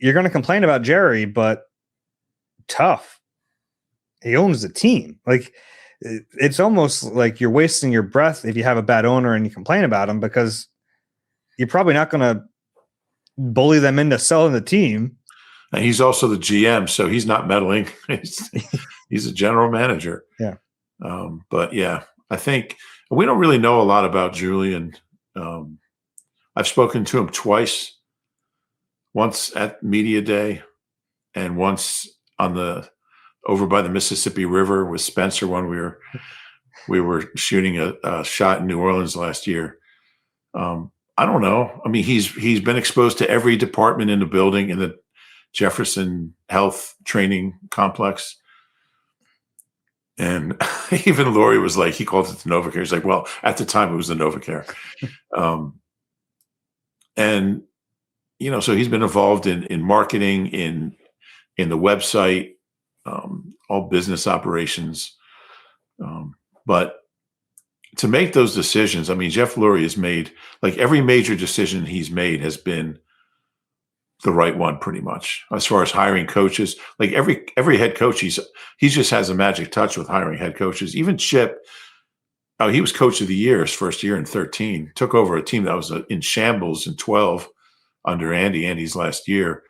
you're going to complain about Jerry, but tough. He owns the team. Like it's almost like you're wasting your breath if you have a bad owner and you complain about him, because you're probably not going to bully them into selling the team. And he's also the GM, so he's not meddling. He's a general manager. Yeah. But I think we don't really know a lot about Julian. I've spoken to him twice, once at Media Day and once over by the Mississippi River with Spencer when we were shooting a shot in New Orleans last year. I don't know. I mean, he's been exposed to every department in the building in the Jefferson Health Training Complex. And even Lori was like, he called it the NovaCare. He's like, well, at the time it was the NovaCare. And, so he's been involved in marketing, in the website, all business operations. But to make those decisions, I mean, Jeff Lurie has made, like every major decision he's made has been the right one pretty much, as far as hiring coaches. Like every head coach, he just has a magic touch with hiring head coaches. Even Chip, he was coach of the year his first year in 13, took over a team that was in shambles in 12 under Andy's last year.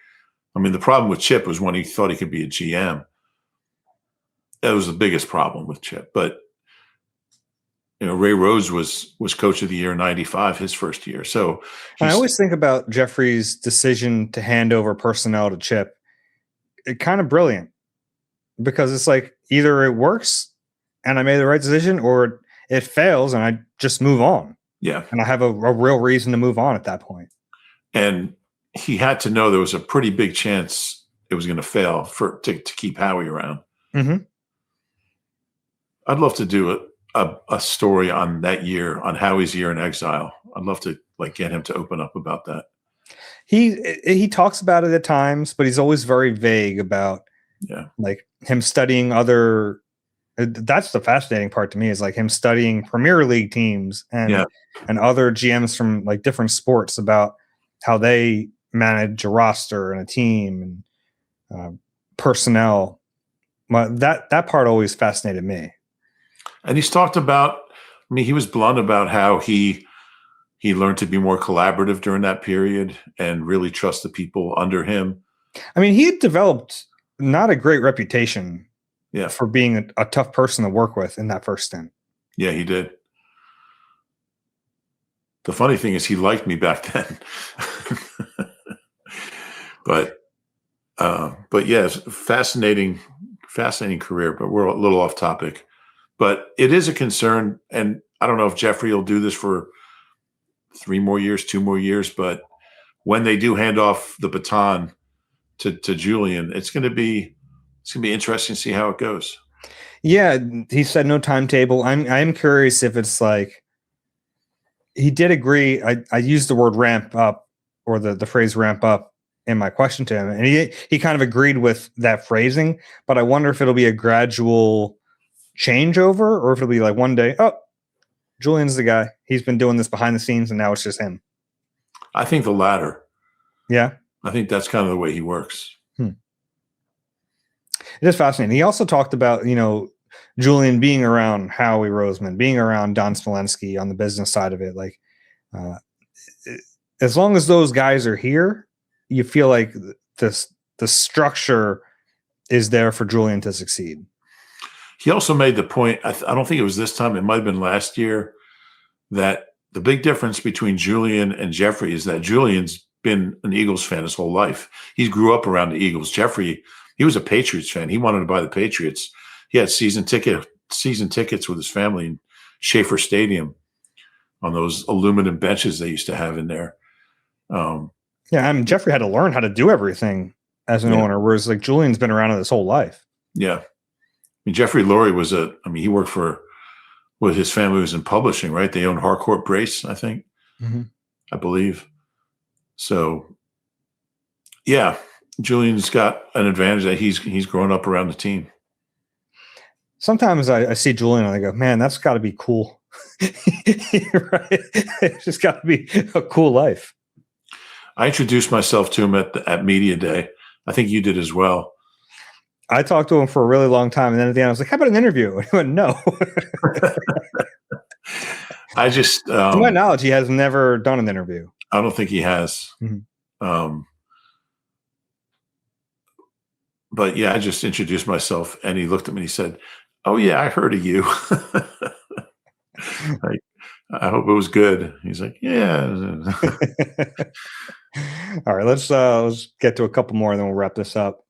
I mean, the problem with Chip was when he thought he could be a GM. That was the biggest problem with Chip. But Ray Rhodes was coach of the year in 95, his first year. So I always think about Jeffrey's decision to hand over personnel to Chip. It's kind of brilliant, because it's like either it works and I made the right decision, or it fails and I just move on. Yeah. And I have a real reason to move on at that point. And he had to know there was a pretty big chance it was going to fail to keep Howie around. Mm-hmm. I'd love to do a story on that year, on Howie's year in exile. I'd love to get him to open up about that. He talks about it at times, but he's always very vague about like him studying other. That's the fascinating part to me, is like him studying Premier League teams and other GMs from like different sports about how they manage a roster and a team and personnel. That part always fascinated me. And he's talked about, he was blunt about how he learned to be more collaborative during that period and really trust the people under him. I mean, he had developed not a great reputation for being a tough person to work with in that first stint. Yeah, he did. The funny thing is he liked me back then. But yeah, it's fascinating career, but we're a little off topic. But it is a concern, and I don't know if Jeffrey will do this for 3 more years, 2 more years, but when they do hand off the baton to Julian, it's going to be It's going to be interesting to see how it goes. Yeah, he said no timetable. I'm curious if it's like he did agree. I used the word ramp up or the phrase ramp up in my question to him, and he kind of agreed with that phrasing. But I wonder if it'll be a gradual changeover or if it'll be like one day, oh, Julian's the guy. He's been doing this behind the scenes, and now it's just him. I think the latter. Yeah, I think that's kind of the way he works. It is fascinating. He also talked about, Julian being around Howie Roseman, being around Don Smolenski on the business side of it. Like, as long as those guys are here, you feel like the structure is there for Julian to succeed. He also made the point, I don't think it was this time, it might have been last year, that the big difference between Julian and Jeffrey is that Julian's been an Eagles fan his whole life. He grew up around the Eagles. Jeffrey, he was a Patriots fan. He wanted to buy the Patriots. He had season tickets with his family in Schaefer Stadium on those aluminum benches they used to have in there. Jeffrey had to learn how to do everything as an owner, whereas like Julian's been around it his whole life. Yeah. I mean, Jeffrey Lurie he worked with his family was in publishing, right? They owned Harcourt Brace, I think, I believe. So, yeah, Julian's got an advantage that he's grown up around the team. Sometimes I see Julian and I go, man, that's got to be cool. Right? It's just got to be a cool life. I introduced myself to him at Media Day. I think you did as well. I talked to him for a really long time, and then at the end I was like, how about an interview? And he went, no. I just to my knowledge, he has never done an interview. I don't think he has. But yeah, I just introduced myself, and he looked at me and he said, "Oh yeah, I heard of you." I hope it was good. He's like, "Yeah." All right, let's get to a couple more, and then we'll wrap this up.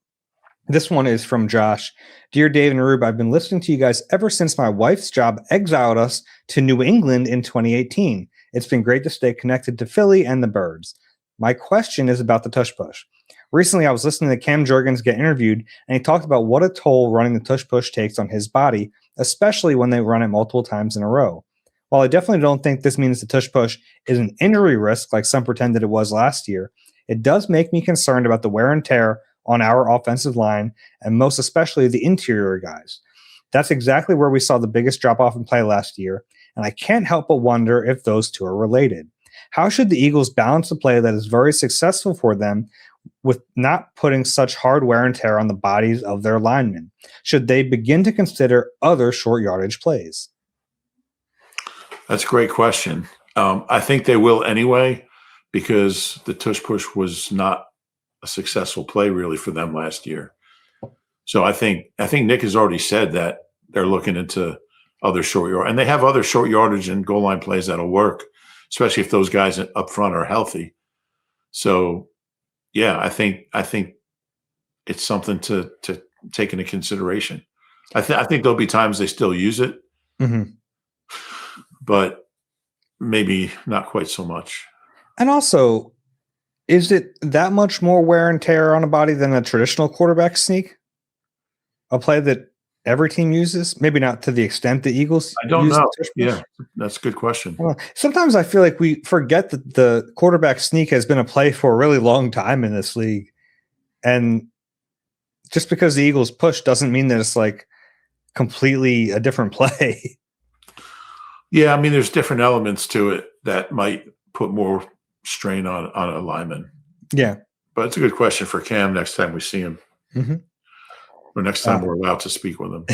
This one is from Josh. Dear Dave and Rube, I've been listening to you guys ever since my wife's job exiled us to New England in 2018. It's been great to stay connected to Philly and the Birds. My question is about the Tush Push. Recently, I was listening to Cam Jurgens get interviewed, and he talked about what a toll running the Tush Push takes on his body, especially when they run it multiple times in a row. While I definitely don't think this means the Tush Push is an injury risk like some pretended it was last year, it does make me concerned about the wear and tear on our offensive line, and most especially the interior guys. That's exactly where we saw the biggest drop-off in play last year, and I can't help but wonder if those two are related. How should the Eagles balance a play that is very successful for them with not putting such hard wear and tear on the bodies of their linemen? Should they begin to consider other short yardage plays? That's a great question. I think they will anyway, because the Tush Push was not a successful play really for them last year. So I think Nick has already said that they're looking into other short yard, and they have other short yardage and goal line plays that'll work, especially if those guys up front are healthy. So yeah, I think it's something to take into consideration. I think there'll be times they still use it, but maybe not quite so much. And also, is it that much more wear and tear on a body than a traditional quarterback sneak? A play that every team uses? Maybe not to the extent the Eagles I don't know. Yeah, that's a good question. Sometimes I feel like we forget that the quarterback sneak has been a play for a really long time in this league. And just because the Eagles push doesn't mean that it's like completely a different play. Yeah, I mean, there's different elements to it that might put more strain on a lineman. Yeah. But it's a good question for Cam next time we see him. Or next time we're allowed to speak with him.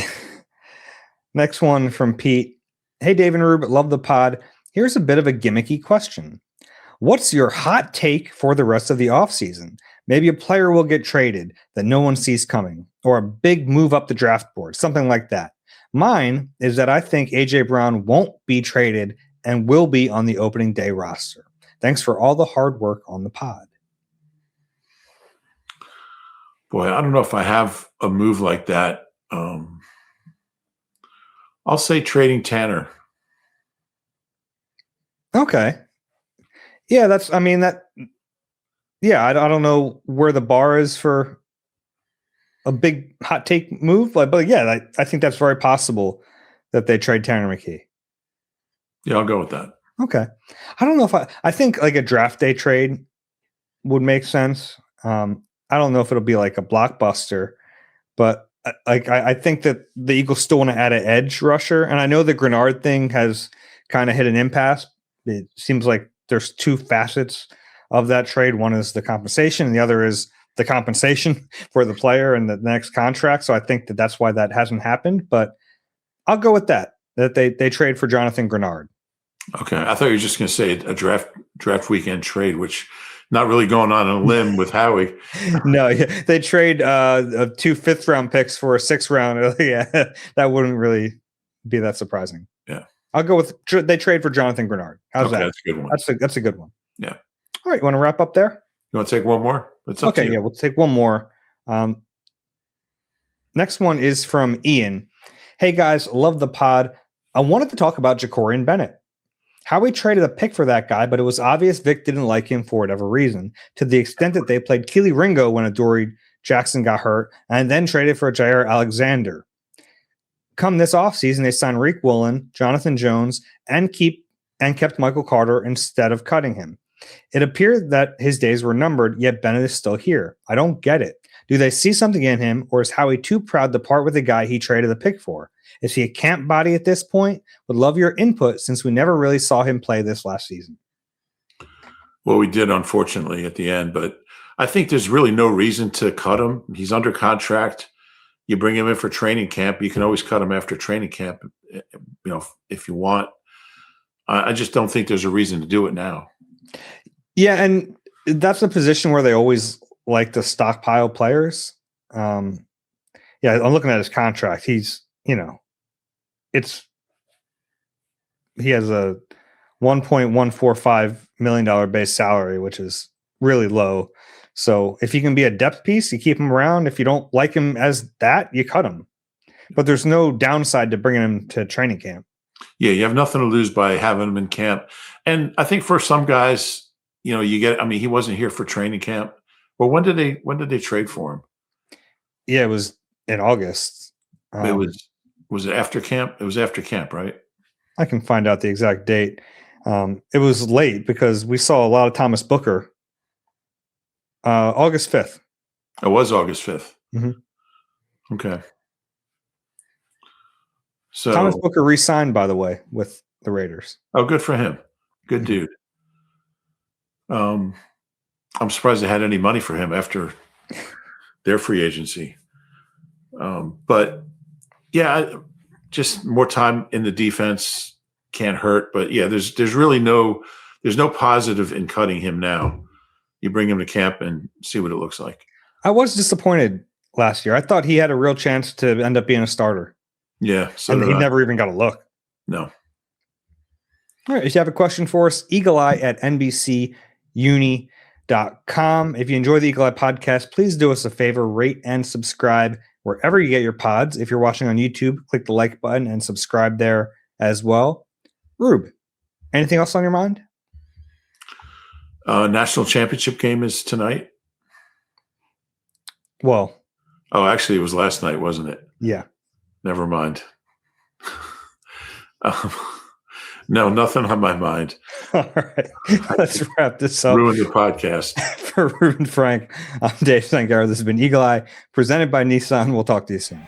Next one from Pete. Hey, Dave and Rube, love the pod. Here's a bit of a gimmicky question. What's your hot take for the rest of the offseason? Maybe a player will get traded that no one sees coming, or a big move up the draft board, something like that. Mine is that I think A.J. Brown won't be traded and will be on the opening day roster. Thanks for all the hard work on the pod. Boy, I don't know if I have a move like that. I'll say trading Tanner. Okay. Yeah, I don't know where the bar is for a big hot take move, but yeah, I think that's very possible that they trade Tanner McKee. Yeah, I'll go with that. Okay. I don't know if I think like a draft day trade would make sense. I don't know if it'll be like a blockbuster, but I think that the Eagles still want to add an edge rusher. And I know the Grenard thing has kind of hit an impasse. It seems like there's two facets of that trade. One is the compensation and the other is the compensation for the player and the next contract. So I think that that's why that hasn't happened, but I'll go with that they trade for Jonathan Grenard. Okay. I thought you were just going to say a draft weekend trade, which not really going on a limb with Howie. No, they trade 2 5th-round picks for a 6th round. Yeah, that wouldn't really be that surprising. Yeah. I'll go with they trade for Jonathan Grenard. How's that? That's a good one. That's a good one. Yeah. All right. You want to wrap up there? You want to take one more? Okay. Yeah. We'll take one more. Next one is from Ian. Hey guys, love the pod. I wanted to talk about Jacorian Bennett. Howie traded a pick for that guy, but it was obvious Vic didn't like him for whatever reason, to the extent that they played Keely Ringo when Adoree Jackson got hurt and then traded for Jair Alexander. Come this offseason, they signed Reek Woolen, Jonathan Jones, and kept Michael Carter instead of cutting him. It appeared that his days were numbered, yet Bennett is still here. I don't get it. Do they see something in him, or is Howie too proud to part with the guy he traded the pick for? Is he a camp body at this point? Would love your input since we never really saw him play this last season. Well, we did, unfortunately, at the end, but I think there's really no reason to cut him. He's under contract. You bring him in for training camp. You can always cut him after training camp, if you want. I just don't think there's a reason to do it now. Yeah, and that's a position where they always like to stockpile players. I'm looking at his contract. He's, he has a $1.145 million base salary, which is really low. So if he can be a depth piece, you keep him around. If you don't like him as that, you cut him. But there's no downside to bringing him to training camp. Yeah, you have nothing to lose by having him in camp. And I think for some guys, he wasn't here for training camp. Well, when did they trade for him? Yeah, it was in August. Was it after camp? It was after camp, right? I can find out the exact date. It was late because we saw a lot of Thomas Booker. August 5th. It was August 5th. Mm-hmm. Okay. So Thomas Booker re-signed, by the way, with the Raiders. Oh, good for him. Good dude. I'm surprised they had any money for him after their free agency. But yeah, just more time in the defense can't hurt. But yeah, there's really no positive in cutting him now. You bring him to camp and see what it looks like. I was disappointed last year. I thought he had a real chance to end up being a starter. Yeah. So and he never even got a look. No. All right. If you have a question for us, eagleeye@NBCUni.com. If you enjoy the Eagle Eye podcast, please do us a favor, rate and subscribe wherever you get your pods. If you're watching on YouTube, click the like button and subscribe there as well. Rube, anything else on your mind? National championship game is tonight. Well. Oh, actually, it was last night, wasn't it? Yeah. Never mind. No, nothing on my mind. All right. Let's wrap this up. Ruin the podcast. For Reuben Frank, I'm Dave Zangaro. This has been Eagle Eye, presented by Nissan. We'll talk to you soon.